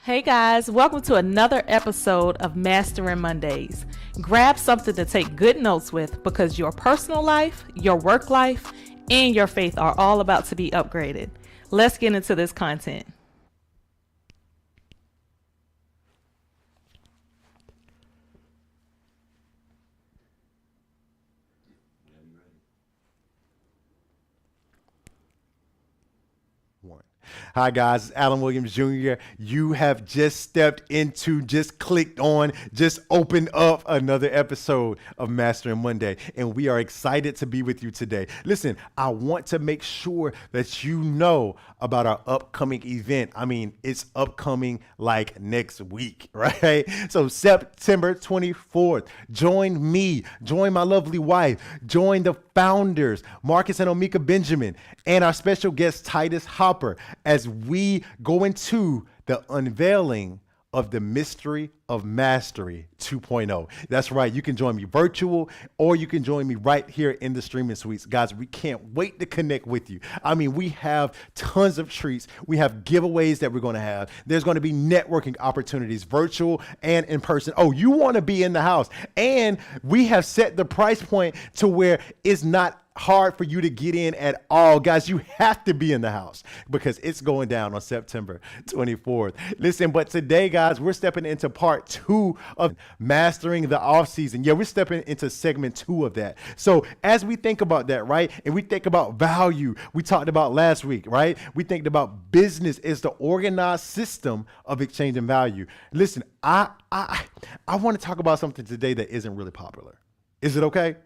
Hey guys, welcome to another episode of Mastering Mondays. Grab something to take good notes with because your personal life, your work life, and your faith are all about to be upgraded. Let's get into this content. One. Hi guys, it's Alan Williams Jr. You have just clicked on, just opened up another episode of Mastering Monday, and we are excited to be with you today. Listen, I want to make sure that you know about our upcoming event. I mean, it's upcoming like next week, right? So September 24th, join me, join my lovely wife, join the founders, Marcus and Omika Benjamin, and our special guest, Titus Hopper, as we go into the unveiling of the Mystery of Mastery 2.0. That's right. You can join me virtual or you can join me right here in the streaming suites. Guys, we can't wait to connect with you. I mean, we have tons of treats. We have giveaways that we're going to have. There's going to be networking opportunities, virtual and in person. Oh, you want to be in the house. And we have set the price point to where it's not hard for you to get in at all. Guys, you have to be in the house because it's going down on September 24th. Listen, but today, guys, we're stepping into part 2 of Mastering the Off Season. Yeah, we're stepping into segment 2 of that. So as we think about that, right, and we think about value, we talked about last week, right? We think about business as the organized system of exchanging value. Listen, I want to talk about something today that isn't really popular. Is it okay?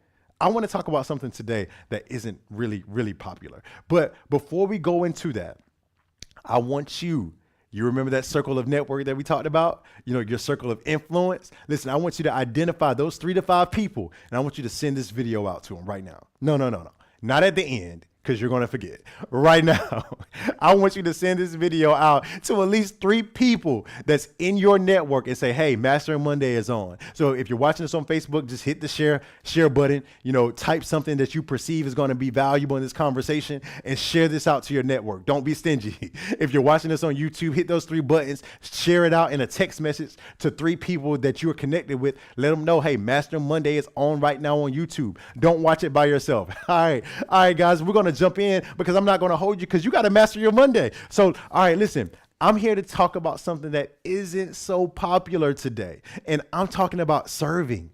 I want to talk about something today that isn't really popular. But before we go into that, I want you remember that circle of network that we talked about? You know, your circle of influence. Listen, I want you to identify those 3 to 5 people, and I want you to send this video out to them right now. No. Not at the end, because you're going to forget. Right now, I want you to send this video out to at least 3 people that's in your network and say, hey, Mastering Monday is on. So if you're watching this on Facebook, just hit the share button, type something that you perceive is going to be valuable in this conversation and share this out to your network. Don't be stingy. If you're watching this on YouTube, hit those 3 buttons, share it out in a text message to 3 people that you're connected with. Let them know, hey, Mastering Monday is on right now on YouTube. Don't watch it by yourself. All right, guys, we're going to jump in because I'm not going to hold you because you got to master your Monday. So, all right, listen, I'm here to talk about something that isn't so popular today. And I'm talking about serving.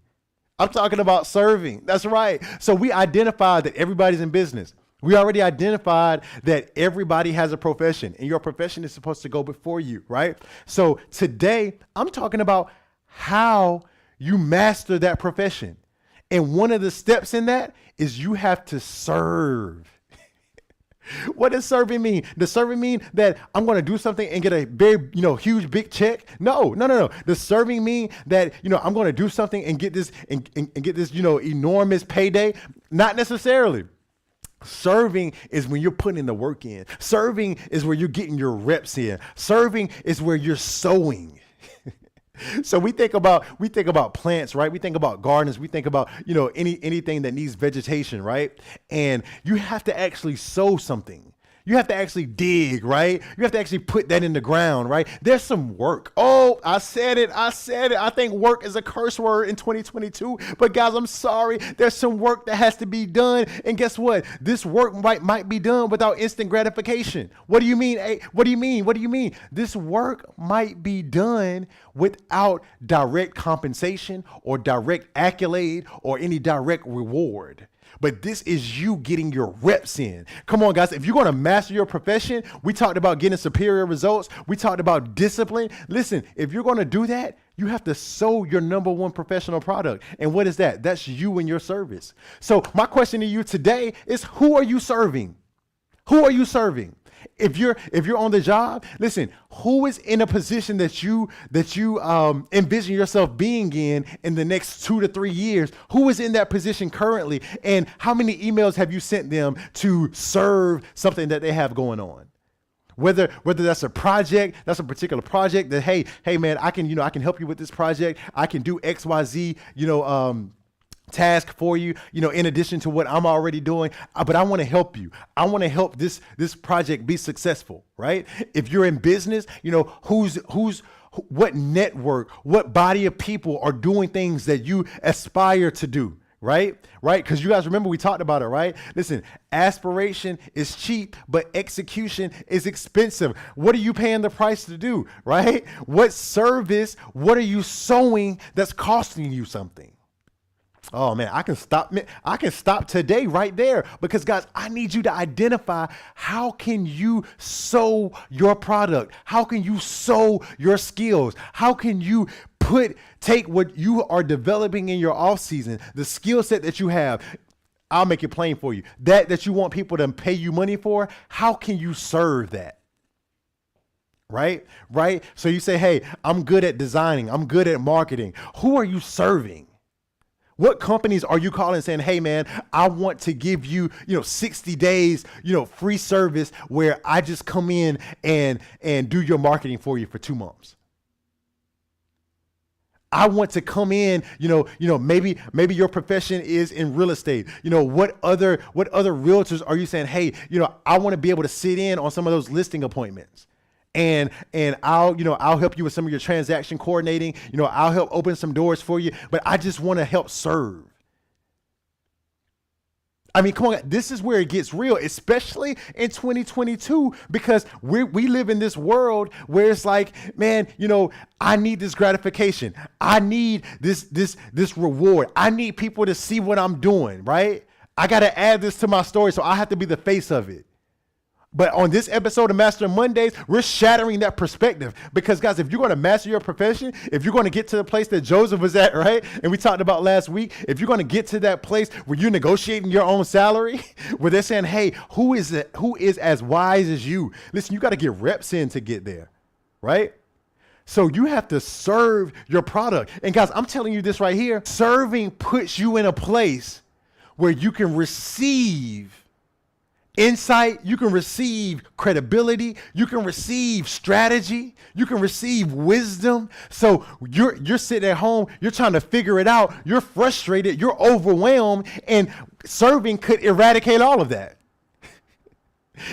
That's right. So we identified that everybody's in business. We already identified that everybody has a profession and your profession is supposed to go before you, right? So today I'm talking about how you master that profession. And one of the steps in that is you have to serve. What does serving mean? Does serving mean that I'm going to do something and get a very, huge, big check? No. Does serving mean that, I'm going to do something and get this and get this, enormous payday? Not necessarily. Serving is when you're putting the work in. Serving is where you're getting your reps in. Serving is where you're sowing. So we think about plants, right? We think about gardens. We think about, anything that needs vegetation, right? And you have to actually sow something. You have to actually dig, right? You have to actually put that in the ground, right? There's some work. Oh, I said it. I think work is a curse word in 2022. But guys, I'm sorry. There's some work that has to be done. And guess what? This work might be done without instant gratification. What do you mean? Hey, what do you mean? This work might be done without direct compensation or direct accolade or any direct reward. But this is you getting your reps in. Come on, guys. If you're going to master your profession, we talked about getting superior results. We talked about discipline. Listen, if you're going to do that, you have to sow your number 1 professional product. And what is that? That's you and your service. So my question to you today is, who are you serving? Who are you serving? If you're on the job, listen, who is in a position that you envision yourself being in the next 2 to 3 years? Who is in that position currently? And how many emails have you sent them to serve something that they have going on? Whether that's a project, that's a particular project that, hey man, I can help you with this project. I can do XYZ, task for you, in addition to what I'm already doing, but I want to help you. I want to help this project be successful, right? If you're in business, what network, what body of people are doing things that you aspire to do, right? Because you guys remember we talked about it, right? Listen, aspiration is cheap, but execution is expensive. What are you paying the price to do, right? What service, what are you sowing that's costing you something? Oh man, I can stop today right there, because guys, I need you to identify, how can you sow your product? How can you sow your skills? How can you take what you are developing in your off season, the skill set that you have? I'll make it plain for you. That you want people to pay you money for, how can you serve that? Right? So you say, hey, I'm good at designing. I'm good at marketing. Who are you serving? What companies are you calling saying, hey man, I want to give you, 60 days, free service where I just come in and do your marketing for you for 2 months. I want to come in, maybe your profession is in real estate. What other realtors are you saying, hey, I want to be able to sit in on some of those listing appointments. And I'll help you with some of your transaction coordinating. I'll help open some doors for you, but I just want to help serve. I mean, come on, this is where it gets real, especially in 2022, because we live in this world where it's like, man, I need this gratification. I need this reward. I need people to see what I'm doing, right? I got to add this to my story, so I have to be the face of it. But on this episode of Master Mondays, we're shattering that perspective, because guys, if you're going to master your profession, if you're going to get to the place that Joseph was at, right? And we talked about last week, if you're going to get to that place where you're negotiating your own salary, where they're saying, hey, who is as wise as you? Listen, you got to get reps in to get there, right? So you have to serve your product. And guys, I'm telling you this right here, serving puts you in a place where you can receive insight, you can receive credibility, you can receive strategy, you can receive wisdom. So you're sitting at home, you're trying to figure it out, you're frustrated, you're overwhelmed, and serving could eradicate all of that.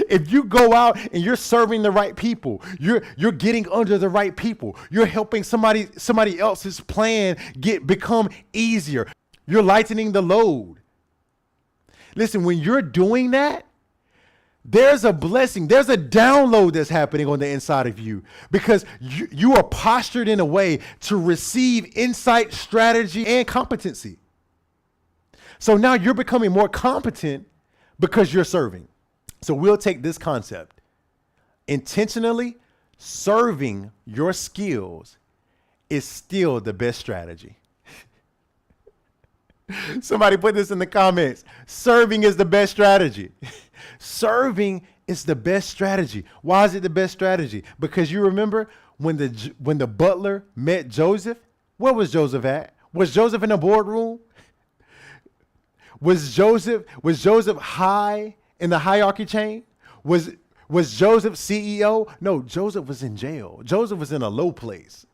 If you go out and you're serving the right people, you're getting under the right people, you're helping somebody else's plan become easier, you're lightening the load. Listen, when you're doing that, there's a blessing. There's a download that's happening on the inside of you, because you are postured in a way to receive insight, strategy, and competency. So now you're becoming more competent because you're serving. So we'll take this concept. Intentionally serving your skills is still the best strategy. Somebody put this in the comments. Serving is the best strategy. Serving is the best strategy. Why is it the best strategy? Because you remember when the butler met Joseph, where was Joseph at? Was Joseph in the boardroom? Was Joseph high in the hierarchy chain? Was Joseph CEO? No, Joseph was in jail. Joseph was in a low place.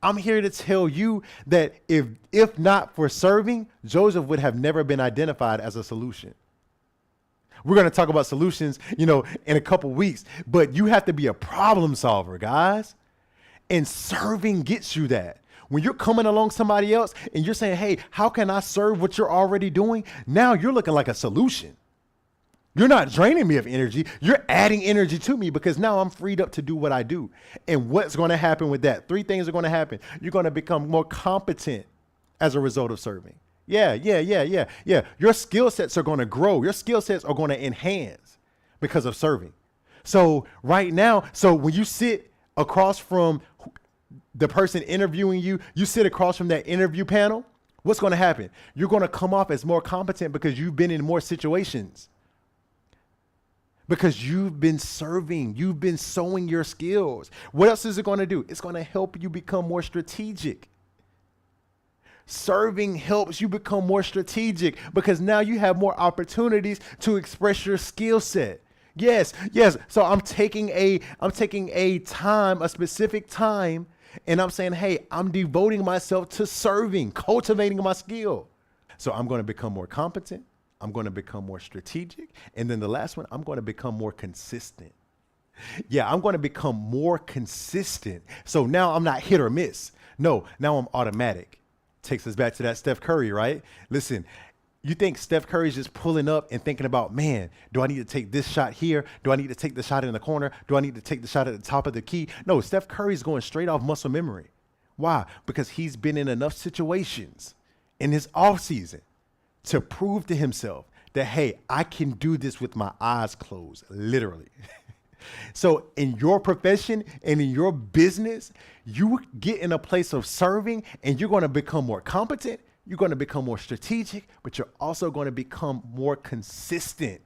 I'm here to tell you that if not for serving, Joseph would have never been identified as a solution. We're going to talk about solutions, in a couple weeks, but you have to be a problem solver, guys. And serving gets you that. When you're coming along somebody else and you're saying, hey, how can I serve what you're already doing? Now you're looking like a solution. You're not draining me of energy. You're adding energy to me, because now I'm freed up to do what I do. And what's going to happen with that? 3 things are going to happen. You're going to become more competent as a result of serving. Yeah. Your skill sets are going to grow. Your skill sets are going to enhance because of serving. So right now, when you sit across from the person interviewing you, you sit across from that interview panel, what's going to happen? You're going to come off as more competent because you've been in more situations. Because you've been serving, you've been sowing your skills. What else is it going to do? It's going to help you become more strategic. Serving helps you become more strategic, because now you have more opportunities to express your skill set. Yes. So I'm taking a specific time, And I'm saying, hey, I'm devoting myself to serving, cultivating my skill. So I'm going to become more competent. I'm going to become more strategic. And then the last one, I'm going to become more consistent. Yeah, I'm going to become more consistent. So now I'm not hit or miss. No, now I'm automatic. Takes us back to that Steph Curry, right? Listen, you think Steph Curry's just pulling up and thinking about, man, do I need to take this shot here? Do I need to take the shot in the corner? Do I need to take the shot at the top of the key? No, Steph Curry's going straight off muscle memory. Why? Because he's been in enough situations in his offseason to prove to himself that, hey, I can do this with my eyes closed, literally. So in your profession and in your business, you get in a place of serving and you're going to become more competent. You're going to become more strategic, but you're also going to become more consistent.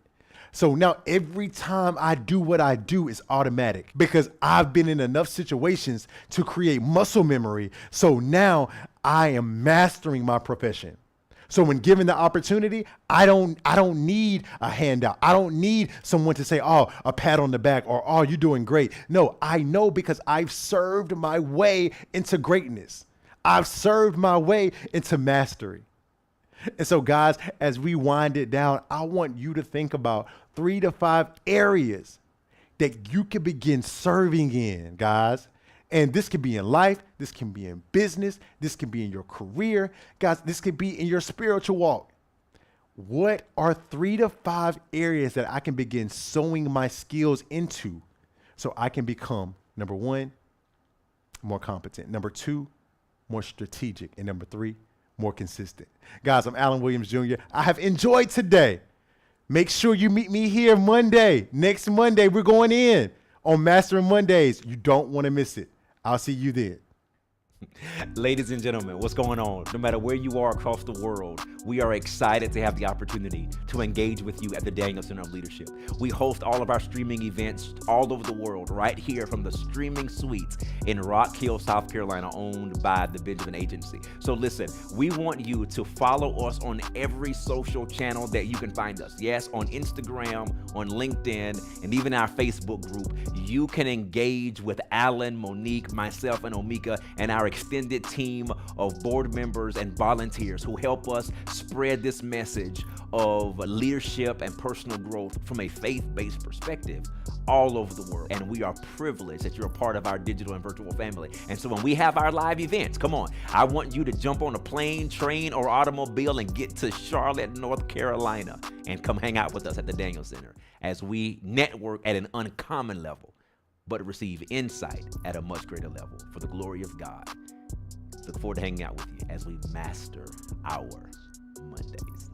So now every time I do what I do is automatic because I've been in enough situations to create muscle memory. So now I am mastering my profession. So when given the opportunity, I don't need a handout. I don't need someone to say, oh, a pat on the back or, oh, you're doing great. No, I know because I've served my way into greatness. I've served my way into mastery. And so, guys, as we wind it down, I want you to think about 3 to 5 areas that you can begin serving in, guys. And this can be in life, this can be in business, this can be in your career. Guys, this could be in your spiritual walk. What are 3 to 5 areas that I can begin sowing my skills into so I can become, number 1, more competent, number 2, more strategic, and number 3, more consistent? Guys, I'm Alan Williams Jr. I have enjoyed today. Make sure you meet me here Monday. Next Monday, we're going in on Mastering Mondays. You don't want to miss it. I'll see you then. Ladies and gentlemen, what's going on? No matter where you are across the world, we are excited to have the opportunity to engage with you at the Daniel Center of Leadership. We host all of our streaming events all over the world, right here from the streaming suites in Rock Hill, South Carolina, owned by the Benjamin Agency. So listen, we want you to follow us on every social channel that you can find us. Yes, on Instagram, on LinkedIn, and even our Facebook group. You can engage with Alan, Monique, myself, and Omika, and our extended team of board members and volunteers who help us spread this message of leadership and personal growth from a faith-based perspective all over the world. And we are privileged that you're a part of our digital and virtual family. And so when we have our live events, come on, I want you to jump on a plane, train, or automobile and get to Charlotte, North Carolina, and come hang out with us at the Daniel Center as we network at an uncommon level, but receive insight at a much greater level for the glory of God. Look forward to hanging out with you as we master our Mondays.